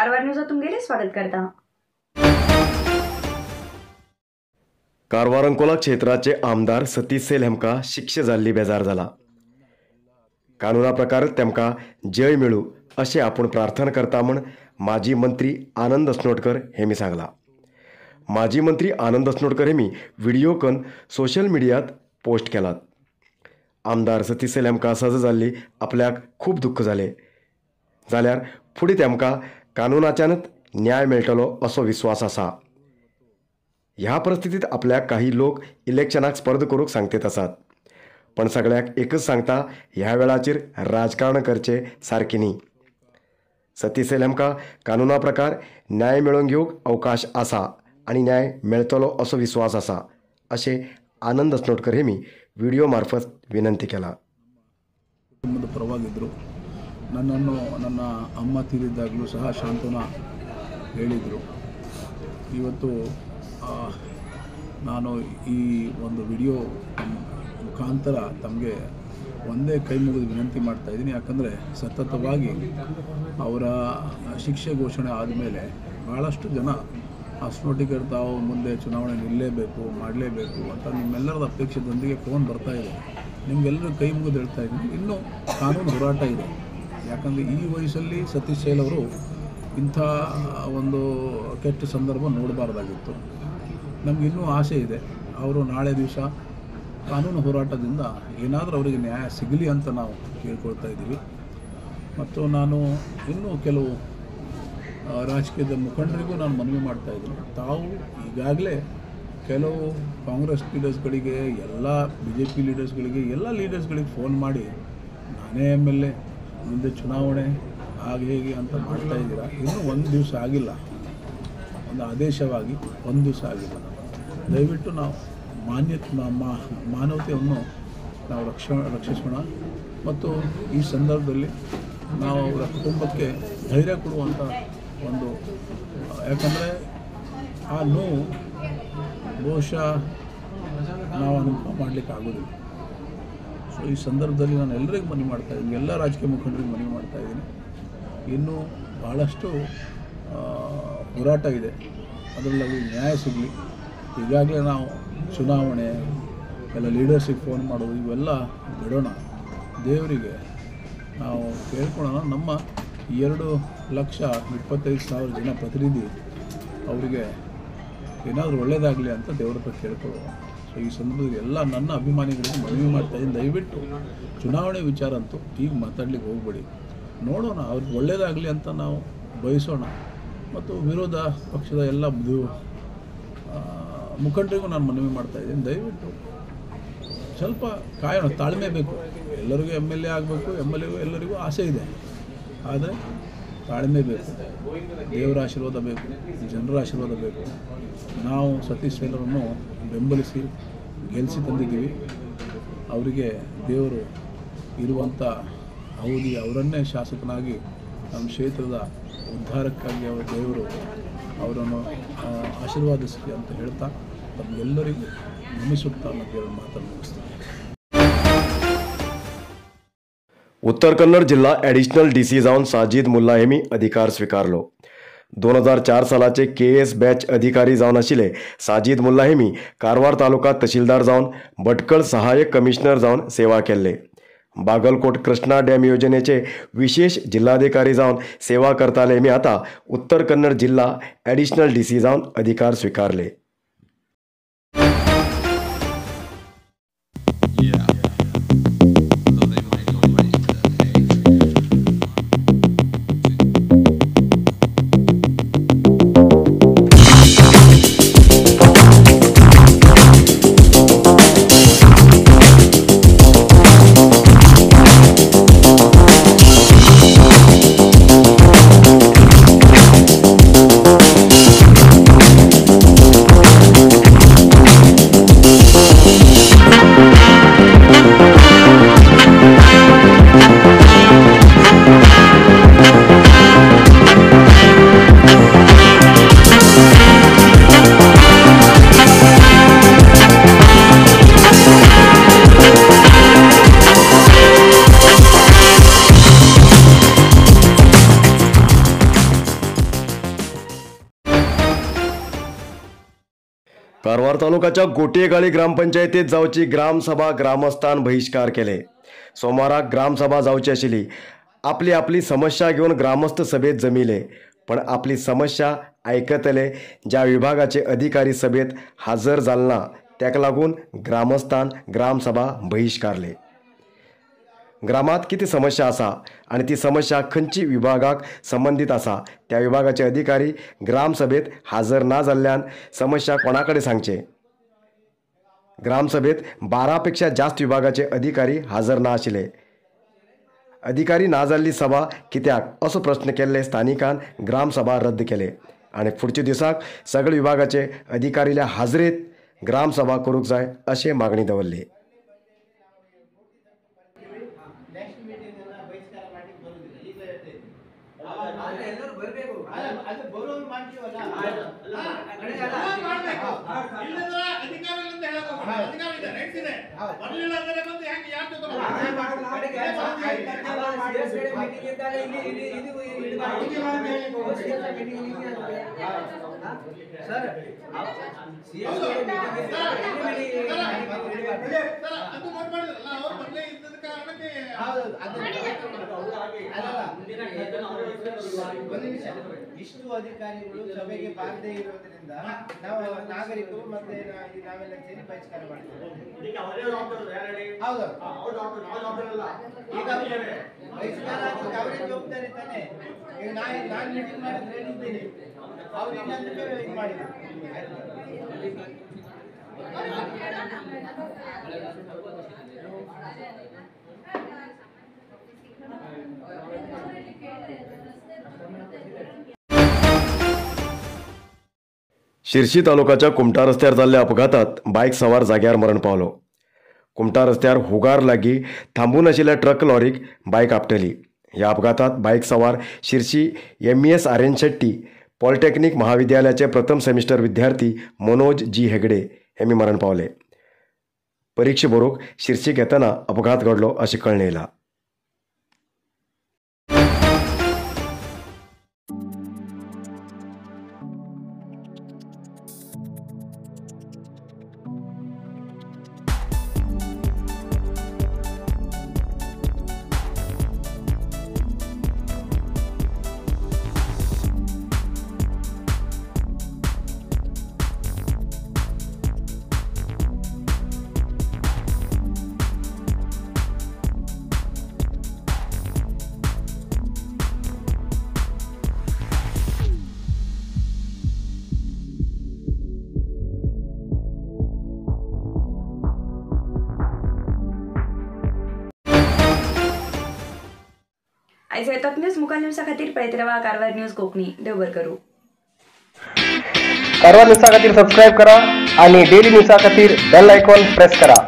Karwar news तुमगेले स्वागत करता। कारवार अंकोला क्षेत्राचे आमदार सतीश सेल हेमका शिक्षे जाल्ली बेजार जाला। कानुना प्रकार तेमका जय मिळू असे आपण प्रार्थना करता म्हण माजी मंत्री आनंद अस्नोडकर हेमी सांगला। माजी मंत्री आनंद अस्नोडकर हेमी व्हिडिओ कन सोशल मीडियात पोस्ट केलात। आमदार सतीश सेल हेमका सजा जाल्ली आपल्याक खूप दुःख जाले, जाल्यार फुडें तेमका कानुनाच्यानच न्याय मेळटलो असो विश्वास आसा। ह्या परिस्थितीत आपल्याक काही लोक इलेक्शनाक स्पर्ध करूंक सांगतेत आसात, पण सगळ्याक एकच सांगता, ह्या वेळाचेर राजकारण करचे सारखे न्ही। सतीश सेल हेमका कानुना प्रकार न्याय मेळोवन घेवंक अवकाश आसा आणि न्याय मेळटलो असो विश्वास आसा अशें आनंद अस्नोडकर हेमी ವಿಡಿಯೋ ಮಾರ್ಫತ್ ವಿನಂತಿ ಕೆಲ। ಕುಟುಂಬದ ಪರವಾಗಿದ್ದರು, ನನ್ನನ್ನು ನನ್ನ ಅಮ್ಮ ತೀರಿದ್ದಾಗಲೂ ಸಹ ಶಾಂತನ ಹೇಳಿದರು। ಇವತ್ತು ನಾನು ಈ ಒಂದು ವಿಡಿಯೋ ಮುಖಾಂತರ ತಮಗೆ ಒಂದೇ ಕೈ ಮುಗಿದು ವಿನಂತಿ ಮಾಡ್ತಾಯಿದ್ದೀನಿ। ಯಾಕಂದರೆ ಸತತವಾಗಿ ಅವರ ಶಿಕ್ಷೆ ಘೋಷಣೆ ಆದಮೇಲೆ ಭಾಳಷ್ಟು ಜನ ಅಸ್ನೋಟಿಕರ್ ತಾವು ಮುಂದೆ ಚುನಾವಣೆ ನಿಲ್ಲಲೇಬೇಕು, ಮಾಡಲೇಬೇಕು ಅಂತ ನಿಮ್ಮೆಲ್ಲರದ ಅಪೇಕ್ಷೆದೊಂದಿಗೆ ಫೋನ್ ಬರ್ತಾಯಿದೆ। ನಿಮಗೆಲ್ಲರೂ ಕೈ ಮುಗಿದು ಹೇಳ್ತಾ ಇದ್ದೀನಿ, ಇನ್ನೂ ಕಾನೂನು ಹೋರಾಟ ಇದೆ। ಯಾಕಂದರೆ ಈ ವಯಸ್ಸಲ್ಲಿ ಸತೀಶ್ ಸೇಲ್ ಅವರು ಇಂಥ ಒಂದು ಕೆಟ್ಟ ಸಂದರ್ಭ ನೋಡಬಾರ್ದಾಗಿತ್ತು। ನಮಗಿನ್ನೂ ಆಸೆ ಇದೆ, ಅವರು ನಾಳೆ ದಿವಸ ಕಾನೂನು ಹೋರಾಟದಿಂದ ಏನಾದರೂ ಅವರಿಗೆ ನ್ಯಾಯ ಸಿಗಲಿ ಅಂತ ನಾವು ಕೇಳ್ಕೊಳ್ತಾ ಇದ್ದೀವಿ। ಮತ್ತು ನಾನು ಇನ್ನೂ ಕೆಲವು ರಾಜಕೀಯದ ಮುಖಂಡರಿಗೂ ನಾನು ಮನವಿ ಮಾಡ್ತಾಯಿದ್ದೀನಿ, ತಾವು ಈಗಾಗಲೇ ಕೆಲವು ಕಾಂಗ್ರೆಸ್ ಲೀಡರ್ಸ್ಗಳಿಗೆ, ಎಲ್ಲ BJP ಲೀಡರ್ಸ್ಗಳಿಗೆ, ಎಲ್ಲ ಲೀಡರ್ಸ್ಗಳಿಗೆ ಫೋನ್ ಮಾಡಿ ನಾನೇ MLA, ಮುಂದೆ ಚುನಾವಣೆ ಹಾಗೆ ಹೇಗೆ ಅಂತ ಮಾಡ್ತಾಯಿದ್ದೀರಾ। ಇನ್ನೂ ಒಂದು ದಿವಸ ಆಗಿಲ್ಲ, ಒಂದು ಆದೇಶವಾಗಿ ಒಂದು ದಿವಸ ಆಗಿಲ್ಲ। ದಯವಿಟ್ಟು ನಾವು ಮಾನವತೆಯನ್ನು ನಾವು ರಕ್ಷಿಸೋಣ ಮತ್ತು ಈ ಸಂದರ್ಭದಲ್ಲಿ ನಾವು ಅವರ ಕುಟುಂಬಕ್ಕೆ ಧೈರ್ಯ ಕೊಡುವಂಥ ಒಂದು, ಯಾಕಂದರೆ ಆ ನೋವು ಬಹುಶಃ ನಾವು ಅನುಭವ ಮಾಡಲಿಕ್ಕೆ ಆಗೋದಿಲ್ಲ। ಸೊ ಈ ಸಂದರ್ಭದಲ್ಲಿ ನಾನು ಎಲ್ಲರಿಗೂ ಮನವಿ ಮಾಡ್ತಾಯಿದ್ದೀನಿ, ಎಲ್ಲ ರಾಜಕೀಯ ಮುಖಂಡರಿಗೆ ಮನವಿ ಮಾಡ್ತಾಯಿದ್ದೀನಿ, ಇನ್ನೂ ಭಾಳಷ್ಟು ಹೋರಾಟ ಇದೆ, ಅದರಲ್ಲಿ ನ್ಯಾಯ ಸಿಗಲಿ। ಈಗಾಗಲೇ ನಾವು ಚುನಾವಣೆ ಎಲ್ಲ ಲೀಡರ್ಸಿಗೆ ಫೋನ್ ಮಾಡೋದು ಇವೆಲ್ಲ ಬಿಡೋಣ, ದೇವರಿಗೆ ನಾವು ಕೇಳ್ಕೊಳ್ಳೋಣ। ನಮ್ಮ 2,25,000 ಜನ ಪ್ರತಿನಿಧಿ ಅವರಿಗೆ ಏನಾದರೂ ಒಳ್ಳೆಯದಾಗಲಿ ಅಂತ ದೇವರ ಹತ್ರ ಕೇಳ್ಕೊಳ್ಳೋಣ। ಸೊ ಈ ಸಂದರ್ಭದಲ್ಲಿ ಎಲ್ಲ ನನ್ನ ಅಭಿಮಾನಿಗಳಿಗೆ ಮನವಿ ಮಾಡ್ತಾಯಿದ್ದೀನಿ, ದಯವಿಟ್ಟು ಚುನಾವಣೆ ವಿಚಾರ ಅಂತೂ ಈಗ ಮಾತಾಡ್ಲಿಕ್ಕೆ ಹೋಗಬೇಡಿ, ನೋಡೋಣ, ಅವ್ರಿಗೆ ಒಳ್ಳೆಯದಾಗಲಿ ಅಂತ ನಾವು ಬಯಸೋಣ। ಮತ್ತು ವಿರೋಧ ಪಕ್ಷದ ಎಲ್ಲ ಮುಖಂಡರಿಗೂ ನಾನು ಮನವಿ ಮಾಡ್ತಾಯಿದ್ದೀನಿ, ದಯವಿಟ್ಟು ಸ್ವಲ್ಪ ಕಾಯೋಣ, ತಾಳ್ಮೆ ಬೇಕು। ಎಲ್ಲರಿಗೂ MLA ಆಗಬೇಕು, ಎಲ್ಲರಿಗೂ ಆಸೆ ಇದೆ, ಆದರೆ ತಾಳ್ಮೆ ಬೇಕು, ದೇವರ ಆಶೀರ್ವಾದ ಬೇಕು, ಜನರ ಆಶೀರ್ವಾದ ಬೇಕು। ನಾವು ಸತೀಶ್ ಸೇಲರನ್ನು ಬೆಂಬಲಿಸಿ ಗೆಲ್ಲಿಸಿ ತಂದಿದ್ದೀವಿ, ಅವರಿಗೆ ದೇವರು ಇರುವಂಥ ಅವಧಿ ಅವರನ್ನೇ ಶಾಸಕನಾಗಿ ನಮ್ಮ ಕ್ಷೇತ್ರದ ಉದ್ಧಾರಕ್ಕಾಗಿ ಅವರ ದೇವರು ಅವರನ್ನು ಆಶೀರ್ವಾದಿಸಲಿ ಅಂತ ಹೇಳ್ತಾ ತಮಗೆಲ್ಲರಿಗೂ ನಮಿಸುತ್ತಾ ಮತ್ತು ಮಾತನ್ನು ಮುಗಿಸ್ತೀನಿ। उत्तर कन्नड जिल्हा ॲडिशनल DC जाऊन साजिद मुल्ला हेमी अधिकार स्वीकारलो। 2004 सालाचे KS बॅच अधिकारी जावन आशिल्ले साजिद मुल्ला हेमी कारवार तालुका तहसीलदार जावन भटकळ सहाय्यक कमिशनर जावन सेवा केल्ले। बागलकोट कृष्णा डॅम योजनेचे विशेष जिल्हाधिकारी जावन सेवा करताले हेमी आता उत्तर कन्नड जिल्हा ॲडिशनल DC जावन अधिकार स्वीकारले। कारवार तालुक्याच्या गोटेगाळी ग्रामपंचायतीत जावची ग्रामसभा ग्रामस्थान बहिष्कार केले। सोमवाराक ग्रामसभा जावची आशिल्ली। आपली आपली समस्या घेऊन ग्रामस्थ सभेत जमिले, पण आपली समस्या ऐकतले ज्या विभागाचे अधिकारी सभेत हजर जालना त्याक लागून ग्रामस्थान ग्रामसभा बहिष्कारले। ग्रामात किती समस्या आसा आणि ती समस्या खंयची विभागाक संबंधित आसा त्या विभागाचे अधिकारी ग्रामसभेत हजर ना जाल्ल्यान समस्या कोणाकडे सांगचे। ग्रामसभेत 12 पेक्षा जास्त विभागाचे अधिकारी हजर ना आशिल्ले। अधिकारी ना जाल्ली सभा कित्याक असो प्रश्न केल्ले स्थानिकान ग्रामसभा रद्द केले आणि पुढच्या दिसाक सगळे विभागाचे अधिकारील्या हाजरेत ग्रामसभा करूंक जाय अशी मागणी दवरली। ಇಷ್ಟು ಅಧಿಕಾರಿಗಳು ಸಭೆಗೆ ಬಾರದೇ ಇರೋದ್ರಿಂದ ನಾವು ನಾಗರಿಕರು ಮತ್ತೆ ನಾವೆಲ್ಲ ಸೇರಿ ಬಹಿಷ್ಕಾರ ಮಾಡ್ತೀವಿ। ಈಗ ಬಹಿಷ್ಕಾರ ಅವರೇ ಜವಾಬ್ದಾರಿ ತಾನೆ। ಈಗ ನಾನು ಮೀಟಿಂಗ್ ಮಾಡಿದ್ರೆ ಹೇಳಿದ್ದೀನಿ, ಅವ್ರು ಇಲ್ಲಂದ್ರೆ ಇದು ಮಾಡಿದ್ರು। शिर्शी तालुक्याच्या कुमटा रस्त्यार जाल्ल्या अपघातात बाईक सवार जाग्यार मरण पावलो। कुमटा रस्त्यार हुगार लागीं थांबून आशिल्ल्या ट्रक लॉरीक बाईक आपटली। ह्या अपघातात बाईक सवार शिर्शी MES आर्यन शेट्टी पॉलिटेक्निक महाविद्यालयाचे प्रथम सेमिस्टर विद्यार्थी मनोज जी हेगडे हेमी मरण पावले। परीक्षा बरोवंक शिर्शीक येतना अपघात घडलो अशें कळ्ळें येयलां। आयज तक न्यूज मुखार न्यूजा खातीर पळयत रावा कारवार न्यूज कोंकणी। देव बरें करूं। कारवार न्यूजा खातीर सबस्क्राईब करा आणि डेली न्यूजा खातीर बेल आयकॉन प्रेस करा।